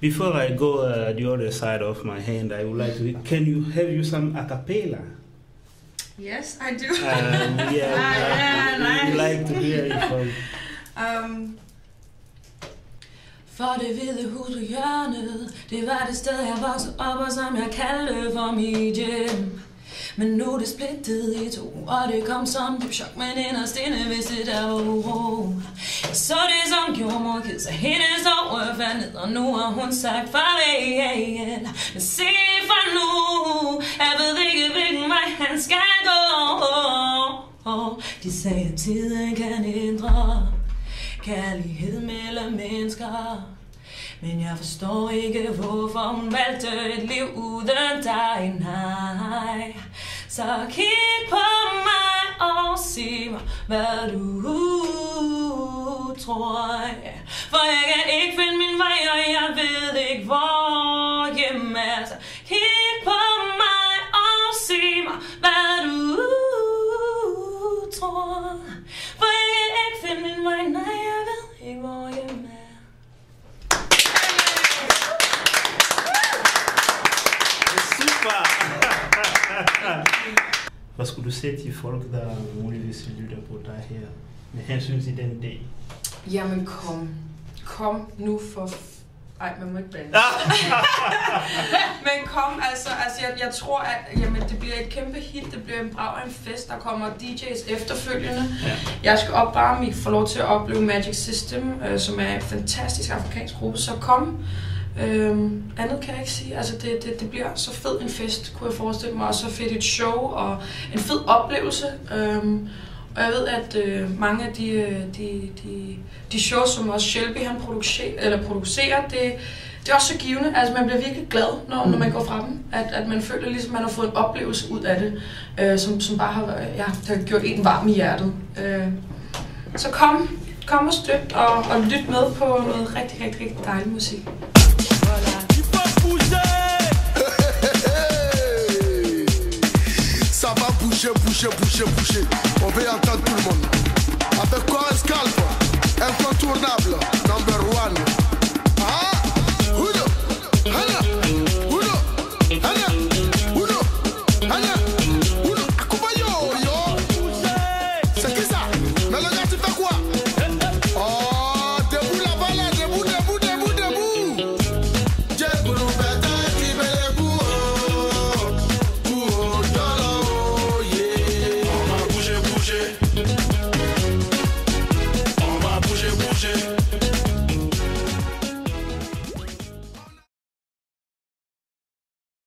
Before I go the other side of my hand, I would like to. Can you have you some a cappella? Yes, I do. We like to hear it from. For det hvide hus på hjørnet, det var det sted, jeg voksede op, og som jeg kaldte for mit hjem. Men nu er det splittet i to, og det kom som dyb chok, men inderst inde vidste der var uro. Jeg så det som gjorde mor ked, så hendes år faldt ned, og nu har hun sagt farvel. Men se for nu, jeg ved ikke hvilken vej han skal gå. De sagde, at tiden kan ændre kærlighed mellem mennesker. Men jeg forstår ikke, hvorfor hun valgte et liv uden dig, nej. Så kig på mig og sig mig, hvad du tror. For jeg kan ikke finde min vej, og jeg ved ikke, hvor hjemme er. Så kig på mig og sig mig, hvad du tror. For jeg kan ikke finde min vej, nej, jeg ved ikke, hvor hjemme er. Hvad skulle du sige til folk, der muligvis lytter på dig her, med hensyn til den dag? Jamen kom nu for... Ej, man må ikke blande. Men kom, altså jeg tror, at jamen, det bliver et kæmpe hit, det bliver en brag af en fest, der kommer DJ's efterfølgende. Ja. Jeg skal bare få lov til at opleve Magic System, som er en fantastisk afrikansk gruppe, så kom. Andet kan jeg ikke sige. Altså det bliver så fed en fest, kunne jeg forestille mig, og så fedt et show og en fed oplevelse. Og jeg ved, at mange af de shows, som også Shelby han producerer, det er også så givende. Altså man bliver virkelig glad, når man går fra dem. At man føler ligesom, man har fået en oplevelse ud af det, som bare har gjort en varm i hjertet. Så kom og støt og lyt med på noget rigtig, rigtig, rigtig dejlig musik. Ça va bouger. On veut entendre tout le monde. Avec quoi Scalp, incontournable, number one.